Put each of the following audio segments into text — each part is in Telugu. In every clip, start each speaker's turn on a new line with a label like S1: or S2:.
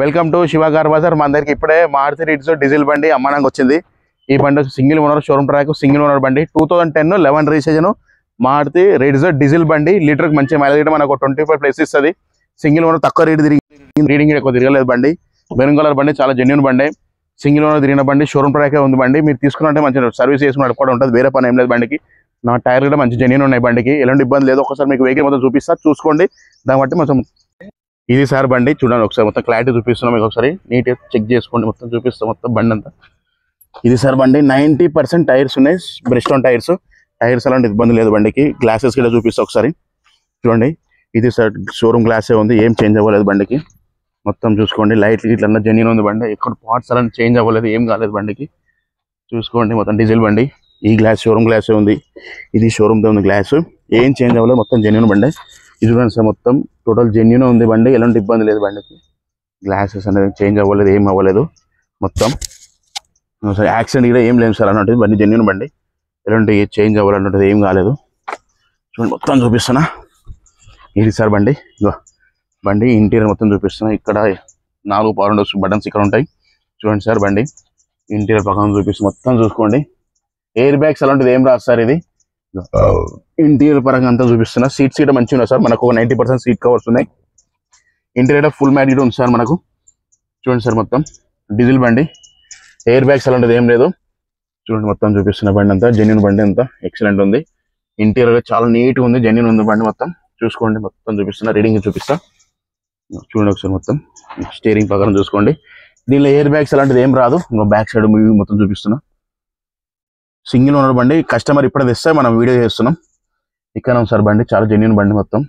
S1: Welcome to Shiva car bazaar. మన దగ్గరికి ఇప్పుడే మారుతి రిట్జ్ డీజిల్ బండి అమ్మడానికి వచ్చింది. ఈ బండి single owner showroom track, single owner బండి 2010 11 రిజిస్ట్రేషన్ మారుతి రిట్జ్ డీజిల్ బండి. లీటర్కి మంచి మైలేజ్ మనకు 25+ ఇస్తుంది. సింగిల్ ఓనర్ తక్కువ రేటు రీడింగ్ ఎక్కువ తిరగలేదు బండి. మెరూన్ కలర్ బండి, చాలా జెన్యూన్ బండి. సింగిల్ ఓనర్ తిరిగిన బండి, షోరూమ్ ట్రాకే ఉంది బండి. మీరు తీసుకున్నట్టే మంచి సర్వీస్ చేసుకున్నట్టు కూడా ఉంటుంది, వేరే పని ఏం లేదు బండికి. నా టైర్ కూడా మంచి జెన్యూన్ ఉన్నాయి బండికి, ఎలాంటి ఇబ్బంది లేదు. ఒకసారి మీకు వెహికల్ మొత్తం చూపిస్తా, చూసుకోండి. దాన్ని బట్టి మొత్తం ఇది సార్ బండి చూడండి, ఒకసారి మొత్తం క్లారిటీ చూపిస్తున్నాం మీకు. ఒకసారి నీట్గా చెక్ చేసుకోండి, మొత్తం చూపిస్తాం మొత్తం బండి అంతా. ఇది సార్ బండి 90% టైర్స్ ఉన్నాయి, బ్రిస్టోన్ టైర్స్. టైర్స్ అలాంటి ఇబ్బంది లేదు బండికి. గ్లాసెస్ కూడా చూపిస్తా ఒకసారి చూడండి. ఇది సార్ షోరూమ్ గ్లాసే ఉంది, ఏం చేంజ్ అవ్వలేదు బండికి. మొత్తం చూసుకోండి, లైట్లు ఇట్లా జెన్యూన్ ఉంది బండి. ఎక్కడ పార్ట్స్ అలాంటి చేంజ్ అవ్వలేదు, ఏం కాలేదు బండికి. చూసుకోండి మొత్తం డీజిల్ బండి. ఈ గ్లాస్ షోరూమ్ గ్లాసే ఉంది, ఇది షోరూమ్తో ఉంది గ్లాస్, ఏం చేంజ్ అవ్వలేదు, మొత్తం జెన్యూన్ బండి. ఇది చూడండి సార్, మొత్తం టోటల్ జెన్యూన్ ఉంది బండి, ఎలాంటి ఇబ్బంది లేదు బండికి. గ్లాసెస్ అనేది చేంజ్ అవ్వలేదు, ఏం అవ్వలేదు మొత్తం. సార్ యాక్సిడెంట్ కూడా ఏం లేదు సార్ అన్నట్టు, బండి జెన్యూన్ బండి, ఎలాంటి చేంజ్ అవ్వాలన్నట్టు ఏం కాలేదు. చూడండి మొత్తం చూపిస్తున్నా. ఇది సార్ బండి, బండి ఇంటీరియర్ మొత్తం చూపిస్తున్నా. ఇక్కడ 4 పవర్ విండోస్ బటన్స్ ఇక్కడ ఉంటాయి. చూడండి సార్ బండి ఇంటీరియర్ పక్కన చూపిస్తున్నా, మొత్తం చూసుకోండి. ఎయిర్ బ్యాగ్స్ అలాంటిది ఏం రాదు సార్. ఇది ఇంటీరియర్ పరంగా అంతా చూపిస్తున్నా. సీట్స్ కూడా మంచిగా ఉన్నాయి సార్, మనకు 90% సీట్ కవర్స్ ఉన్నాయి. ఇంటీరియర్ ఫుల్ మ్యాట్ కూడా ఉంది సార్ మనకు. చూడండి సార్ మొత్తం డీజిల్ బండి, ఎయిర్ బ్యాగ్స్ అలాంటిది ఏం లేదు. చూడండి మొత్తం చూపిస్తున్న బండి అంతా జెన్యూన్ బండి, అంతా ఎక్సలెంట్ ఉంది. ఇంటీరియర్ చాలా నీట్గా ఉంది, జెన్యూన్ ఉంది బండి మొత్తం. చూసుకోండి మొత్తం చూపిస్తున్నా, రీడింగ్ చూపిస్తా. చూడండి ఒకసారి మొత్తం స్టీరింగ్ పక్కన చూసుకోండి. దీనిలో ఎయిర్ బ్యాగ్స్ అలాంటిది ఏం రాదు. ఇంకో బ్యాక్ సైడ్ మొత్తం చూపిస్తున్నా. సింగిల్ ఓనర్ బండి, కస్టమర్ ఇప్పుడే తెస్తే మనం వీడియో చేస్తున్నాం. ఇక్కడ సార్ బండి చాలా జెన్యూన్ బండి మొత్తం.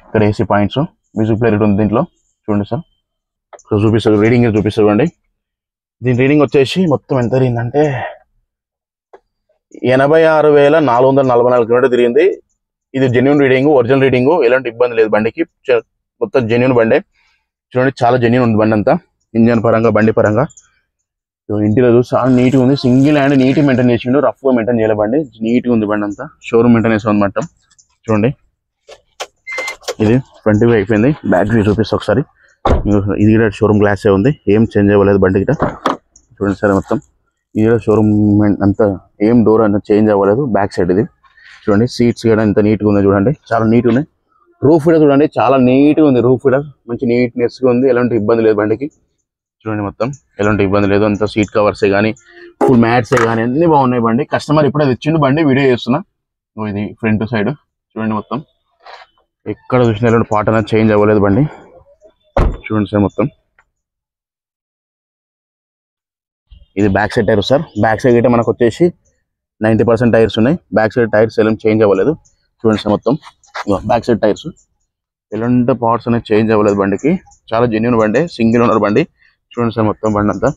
S1: ఇక్కడ ఏసీ పాయింట్స్, మ్యూజిక్ ప్లేయర్ ఉంది దీంట్లో. చూడండి సార్ చూపిస్తారు, రీడింగ్ చూపిస్తారు బండి. దీని రీడింగ్ వచ్చేసి మొత్తం ఎంత తిరిగిందంటే 86,444 కిలోమీటర్ తిరిగింది. ఇది జెన్యూన్ రీడింగ్, ఒరిజినల్ రీడింగ్, ఎలాంటి ఇబ్బంది లేదు బండికి. మొత్తం జెన్యూన్ బండి. చూడండి చాలా జెన్యూన్ ఉంది బండి అంతా, ఇంజన్ పరంగా బండి పరంగా. ఇంటీరియర్ చాలా నీట్గా ఉంది, సింగిల్ హ్యాండ్ నీట్గా మెయింటైన్ చేసిండు, రఫ్గా మెయింటైన్ చేయాలి బండి. నీట్గా ఉంది బండి అంతా, షోరూమ్ మెయింటెనెన్స్ అనమాట. చూడండి ఇది ఫ్రంట్ వ్యూ అయిపోయింది, బ్యాక్ వ్యూ చూపిస్తా ఒకసారి. ఇది కూడా షోరూమ్ గ్లాసే ఉంది, ఏం చేంజ్ అవ్వలేదు బండి గిట. చూడండి సార్ మొత్తం ఇది కూడా షోరూమ్ అంతా, ఏం డోర్ అంతా చేంజ్ అవ్వలేదు. బ్యాక్ సైడ్ ఇది చూడండి, సీట్స్ కూడా ఎంత నీట్గా ఉంది చూడండి, చాలా నీట్గా ఉన్నాయి. రూఫ్ కూడా చూడండి చాలా నీట్గా ఉంది, రూఫ్ కూడా మంచి నీట్నెస్గా ఉంది, ఎలాంటి ఇబ్బంది లేదు బండికి. చూడండి మొత్తం ఎలాంటి ఇబ్బంది లేదు, అంత సీట్ కవర్సే కానీ ఫుల్ మ్యాట్సే కానీ అన్ని బాగున్నాయి బండి. కస్టమర్ ఇప్పుడే తెచ్చిండు బండి, వీడియో చేస్తున్నా. ఇది ఫ్రంట్ సైడ్ చూడండి, మొత్తం ఎక్కడ చూసినా ఎలాంటి పార్ట్ అనేది చేంజ్ అవ్వలేదు బండి. చూడండి సార్ మొత్తం ఇది back side tyre sir. Back side అయితే మనకు వచ్చేసి 90% టైర్స్ ఉన్నాయి. బ్యాక్ సైడ్ టైర్స్ ఎలా చేంజ్ అవ్వలేదు. చూడండి సార్ మొత్తం బ్యాక్ సైడ్ టైర్స్, ఎలాంటి పార్ట్స్ అనేది చేంజ్ అవ్వలేదు బండికి. చాలా జెన్యూన్ బండి, సింగిల్ ఓనర్ బండి. చూడండి సార్ మొత్తం బండి అంతా.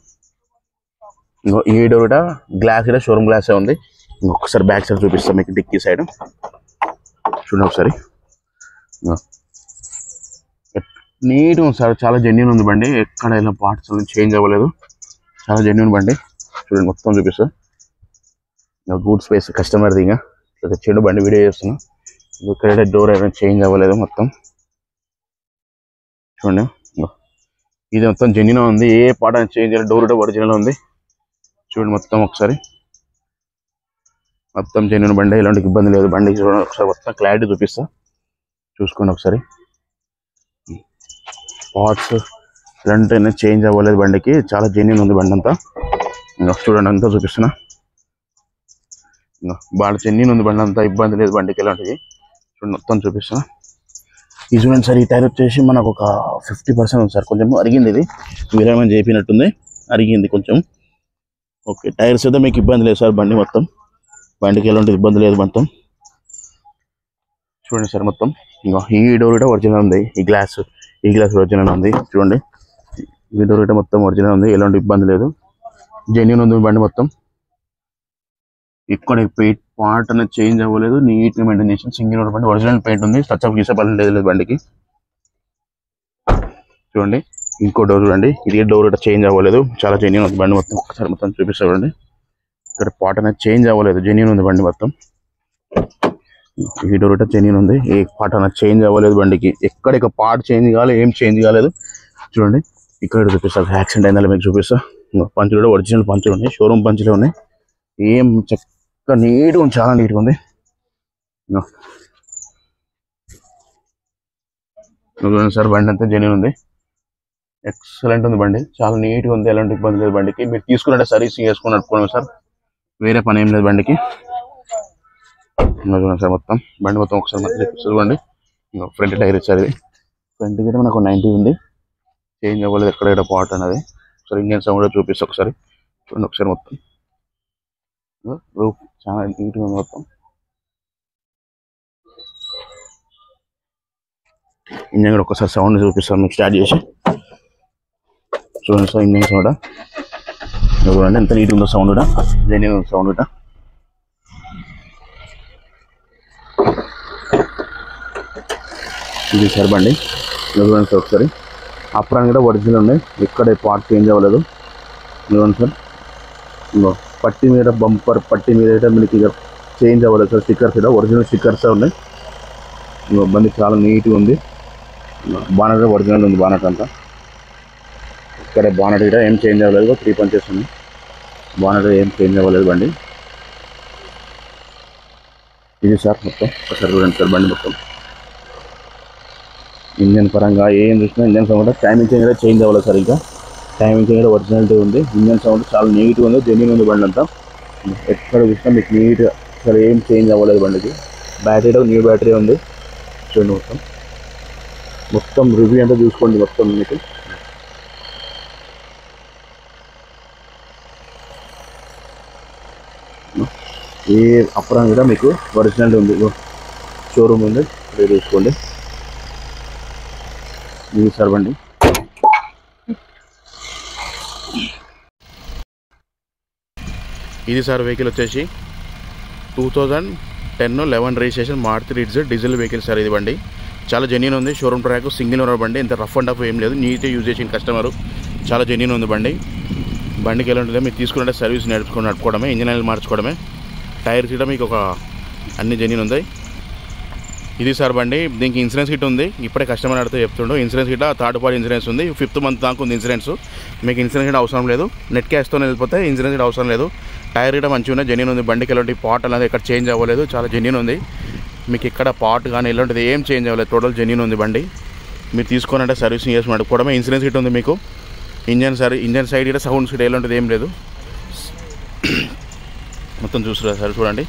S1: ఈ డోర్ కూడా గ్లాస్ కూడా షోరూమ్ గ్లాసే ఉంది. ఇంకొకసారి బ్యాక్ సైడ్ చూపిస్తాం మీకు, డిక్కీ సైడ్ చూడండి ఒకసారి. నీట్గా ఉంది సార్, చాలా జెన్యూన్ ఉంది బండి, ఎక్కడ ఇలా పార్ట్స్ చేంజ్ అవ్వలేదు, చాలా జెన్యూన్ బండి. చూడండి మొత్తం చూపిస్తా. గూడ్ స్పేస్ కస్టమర్ దిగా తెచ్చిండు బండి, వీడియో చేస్తున్నా. ఇక్కడ డోర్ ఏమైనా చేంజ్ అవ్వలేదు మొత్తం. చూడండి ఇది మొత్తం జెన్యూన్ ఉంది, ఏ పార్ట్ అనేది చేంజ్ అయ్యలేదు, డోర్ ఒరిజినల్ ఉంది. చూడండి మొత్తం ఒకసారి, మొత్తం జెన్యూన్ బండి, ఎలాంటి ఇబ్బంది లేదు బండి. చూడండి ఒకసారి మొత్తం క్లారిటీ చూపిస్తా, చూసుకోండి ఒకసారి. పార్ట్స్ ఇలాంటి చేంజ్ అవ్వలేదు బండికి, చాలా జెన్యూన్ ఉంది బండి అంతా. చూడండి అంతా చూపిస్తున్నా, బాగా జెన్యూన్ ఉంది బండి అంతా, ఇబ్బంది లేదు బండికి ఎలాంటిది. చూడండి మొత్తం చూపిస్తున్నా. ఇది చూడండి సార్, ఈ టైర్ వచ్చేసి మనకు ఒక 50% ఉంది సార్, కొంచెం అరిగింది. ఇది విరామం చేపినట్టుంది, అరిగింది కొంచెం. ఓకే, టైర్స్ అయితే మీకు ఇబ్బంది లేదు సార్ బండి మొత్తం, బండికి ఎలాంటి ఇబ్బంది లేదు మొత్తం. చూడండి సార్ మొత్తం. ఈ డోర్ కూడా ఒరిజినల్ ఉంది, ఈ గ్లాస్ ఒరిజినల్ ఉంది. చూడండి ఈ డోర్ కూడా మొత్తం ఒరిజినల్ ఉంది, ఎలాంటి ఇబ్బంది లేదు, జెన్యూన్ ఉంది బండి మొత్తం. ఇక్కడ పార్ట్ అనేది చేంజ్ అవ్వలేదు, నీట్గా మెయింటైన్ చేసిన సింగిల్ ఓనర్ బండి, ఒరిజినల్ పెయింట్ ఉంది, టచ్ అప్ గీసే పని లేదు బండికి. చూడండి ఇంకో డోర్ చూడండి, ఇది డోర్ కూడా చేంజ్ అవ్వలేదు, చాలా జెన్యూన్ ఉంది బండి మొత్తం. ఒకసారి మొత్తం చూపిస్తా చూడండి, ఇక్కడ పార్ట్ అనేది చేంజ్ అవ్వలేదు, జెన్యూన్ ఉంది బండి మొత్తం. ఈ డోర్ కూడా జెన్యూన్ ఉంది, ఏ పార్ట్ అనేది చేంజ్ అవ్వలేదు బండికి. ఎక్కడ పార్ట్ చేంజ్ కాలేదు, ఏం చేంజ్ కాలేదు, చూడండి ఇక్కడ చూపిస్తా, యాక్సిడెంట్ అయిందా మీకు చూపిస్తా. పంచులు కూడా ఒరిజినల్ పంచులు ఉన్నాయి, షోరూమ్ పంచులు ఉన్నాయి. ఏం చక్కగా నీట్గా ఉంది, చాలా నీట్గా ఉంది. చూడండి సార్, బండి అంతా జెన్యూన్ ఉంది, ఎక్సలెంట్ ఉంది బండి, చాలా నీట్గా ఉంది, ఎలాంటి ఇబ్బంది లేదు బండికి. మీరు తీసుకున్నట్టే సర్వీసింగ్ చేసుకుని నడుపుకోండి సార్, వేరే పని ఏం లేదు బండికి. చూడండి సార్, మొత్తం బండి మొత్తం ఒకసారి మళ్ళీ చూపిస్తుంది బండి. ఫ్రంట్ టైర్ ఇచ్చారు, ఇది ఫ్రంట్ గిట్ట మనకు 90 ఉంది, చేంజ్ అవ్వలేదు ఎక్కడ పార్ట్ అనేది. ఒకసారి ఇండియన్ సౌండ్ కూడా చూపిస్తా ఒకసారి చూడండి. ఒకసారి మొత్తం రూఫ్ చాలా నీట్గా ఉంది మొత్తం. ఇంజన్ కూడా ఒకసారి సౌండ్ చూపిస్తాను మీకు స్టార్ట్ చేసి. చూడండి సార్, ఇంజన్ సౌండ్ చూడండి ఎంత నీట్గా ఉందో, సౌండ్ కూడా జెన్యూన్ సౌండ్ కూడా. ఇది సార్ బండి చూడండి సార్, ఒకసారి అప్రాన్ కూడా ఒరిజినల్ ఉన్నాయి, ఇక్కడ పార్ట్ చేంజ్ అవ్వలేదు. చూడండి సార్, పట్టి మీద బంపర్ పట్టి మీద అయితే మీకు ఇక చేంజ్ అవ్వలేదు సార్, స్టిక్కర్స్ కూడా ఒరిజినల్ స్టిక్కర్స్ ఉన్నాయి. బండి చాలా నీట్గా ఉంది, బానట్ ఒరిజినల్ ఉంది, బానట్ అంతా ఇక్కడ బానట్ కూడా ఏం చేంజ్ అవ్వలేదు, 3 పంచెస్ ఉన్నాయి, బానట్ ఏం చేంజ్ అవ్వలేదు బండి. ఇది సార్ మొత్తం ఒకసారి చూడండి సార్, బండి మొత్తం ఇంజన్ పరంగా ఏం చూసినా ఇంజన్ సౌండ్, టైమింగ్ చేంజ్ కూడా చేంజ్ అవ్వలేదు సార్, ఇంకా టైమింగ్ చేంజ్ కూడా ఒరిజినాలిటీ ఉంది, ఇంజన్ సౌండ్ చాలా నీట్గా ఉంది, జెన్యూన్ ఉంది బండి అంతా. ఎక్కడ చూసినా మీకు నీట్గా సార్, ఏం చేంజ్ అవ్వలేదు బండికి. బ్యాటరీ న్యూ బ్యాటరీ ఉంది చూడండి, మొత్తం రివ్యూ అంతా చూసుకోండి మొత్తం మీకు. ఏ అప్రాన్ కూడా మీకు ఒరిజినల్ ఉంది, షోరూమ్ ఉంది, చూసుకోండి. ఇది సార్ బండి. ఇది సార్ వెహికల్ వచ్చేసి 2010 11 registration Maruti Ritz diesel vehicle sir. ఇది బండి చాలా జెన్యూన్ ఉంది, షోరూమ్ ట్రాక్, సింగిల్ ఓనర్ బండి, ఇంత రఫ్ అండ్ టఫ్ ఏం లేదు, నీట్గా యూజ్ చేసిన కస్టమరు, చాలా జెన్యూన్ ఉంది బండి. బండికి ఎలా ఉంటుంది, మీరు తీసుకున్నట్టే సర్వీస్ నడుపుకోవడమే, ఇంజన్ ఆయిల్ మార్చుకోవడమే, టైర్స్ కూడా మీకు అన్ని జెన్యూన్ ఉంది. ఇది సార్ బండి, దీనికి ఇన్సూరెన్స్ గిట్ ఉంది, ఇప్పుడే కస్టమర్ అడితే చెప్తుండో. ఇన్సూరెన్స్ గిట్ట థర్డ్ పార్టీ ఇన్సూరెన్స్ ఉంది, 5th మంత్ దాకా ఉంది ఇన్సూరెన్స్. మీకు ఇన్సూరెన్స్ గిట్ట అవసరం లేదు, నెట్ క్యాష్తో వెళ్ళిపోతే ఇన్సూరెన్స్ గిట్ట అవసరం లేదు. టైర్ గిట్ట మంచిగా ఉన్నాయి, జెన్యూన్ ఉంది. బండికి ఎలాంటి పార్ట్ అనేది ఎక్కడ చేంజ్ అవ్వలేదు, చాలా జెన్యూన్ ఉంది. మీకు ఇక్కడ పార్ట్ కానీ ఎలాంటిది ఏం చేంజ్ అవ్వలేదు, టోటల్ జెన్యూన్ ఉంది బండి. మీరు తీసుకోనంటే సర్వీసింగ్ చేసి నడుపుకోవడమే. ఇన్సూరెన్స్ గిట్ట ఉంది మీకు, ఇంజన్ సైడ్ గిట్ట సౌండ్స్ గిట్ట ఎలాంటిది ఏం లేదు. మొత్తం చూస్తున్నారు సార్, చూడండి.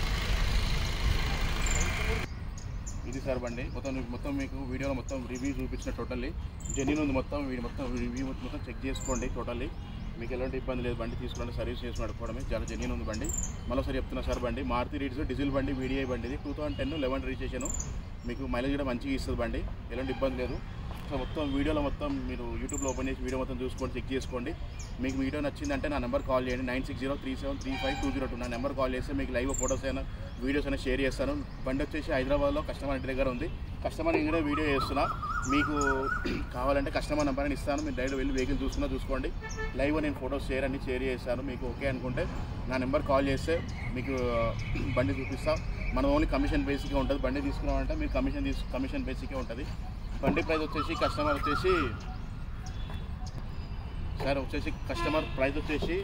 S1: ఇది సార్ బండి మొత్తం మీకు వీడియోలో మొత్తం రివ్యూ చూపించిన, టోటల్లీ జెన్యూన్ ఉంది మొత్తం. మొత్తం రివ్యూ మొత్తం చెక్ చేసుకోండి, టోటల్లీ మీకు ఎలాంటి ఇబ్బంది లేదు. బండి తీసుకుంటే సర్వీస్ చేసి నడుపుకోవడమే, చాలా జెన్యూన్ ఉంది బండి. మరోసారి చెప్తున్నా సార్, బండి మారుతి రిడ్జ్ డీజిల్ బండి, వీడిఐ బండి, ఇది 2010 11 రిజిస్ట్రేషన్. మీకు మైలేజ్ కూడా మంచిగా ఇస్తుంది బండి, ఎలాంటి ఇబ్బంది లేదు. సో మొత్తం వీడియోలో మొత్తం మీరు యూట్యూబ్లో ఓపెన్ చేసి వీడియో మొత్తం చూసుకోండి, చెక్ చేసుకోండి. మీకు వీడియో నచ్చిందంటే నా నెంబర్ కాల్ చేయండి, 9603735202. నా నెంబర్ కాల్ చేస్తే మీకు లైవ్ ఫోటోస్ అయినా వీడియోస్ అయినా షేర్ చేస్తాను. బండి వచ్చేసి హైదరాబాద్లో కస్టమర్ ఇంటి దగ్గర ఉంది, కస్టమర్ ఇంటి వీడియో చేస్తున్నా. మీకు కావాలంటే కస్టమర్ నెంబర్ అని ఇస్తాను, మీరు డైరెక్ట్ వెళ్ళి వెహికల్ చూసుకోండి. లైవ్ నేను ఫోటోస్ షేర్ చేస్తాను. మీకు ఓకే అనుకుంటే నా నెంబర్ కాల్ చేస్తే మీకు బండి చూపిస్తా. మన ఓన్లీ కమిషన్ బేసిక్గా ఉంటుంది. బండి తీసుకున్నామంటే మీరు కమిషన్ బేసిక్గా ఉంటుంది. బండి ప్రైస్ వచ్చేసి కస్టమర్ ప్రైస్ వచ్చేసి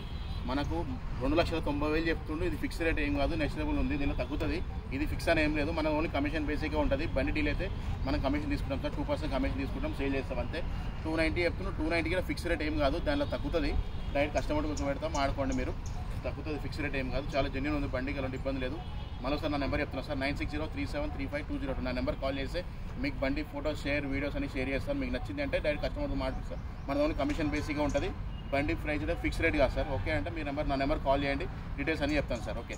S1: మనకు 2,90,000 చెప్తుండు. ఇది ఫిక్స్ రేట్ ఏం కాదు, నెక్స్టబుల్ ఉంది, దీనిలో తగ్గుతుంది. ఇది ఫిక్స్ అని ఏం లేదు, మన ఓన్లీ కమిషన్ బేసిక్గా ఉంటుంది. బండి డీల్ అయితే మనం కమిషన్ తీసుకుంటాం సార్, 2% కమిషన్ తీసుకుంటాం, సేల్ చేస్తాం అంతే. 290 చెప్తున్నాం, 290 ఫిక్స్ రేట్ ఏం కాదు, దానిలో తగ్గుతుంది. డైరెక్ట్ కస్టమర్ కోసం పెడతాం, ఆడుకోండి మీరు, తగ్గుతుంది. ఫిక్స్ రేట్ ఏం కాదు, చాలా జెన్యూన్ ఉంది బండికి, అలాంటి ఇబ్బంది లేదు. మరోసారి నా నెంబర్ చెప్తున్నా సార్, 9603735202. నా నెంబర్ కాల్ చేస్తే మీకు బండి ఫోటోస్ వీడియోస్ అని షేర్ చేస్తాను. మీకు నచ్చింది అంటే డైరెక్ట్ కస్టమర్తో మాట్లాడుతారు. మన ఓన్లీ కమిషన్ బేసిక్గా ఉంటుంది. బండి ప్రైస్ ఫిక్స్ రేట్ కాదు సార్. ఓకే అంటే నా నెంబర్ కాల్ చేయండి, డీటెయిల్స్ అన్నీ చెప్తాను సార్. ఓకే.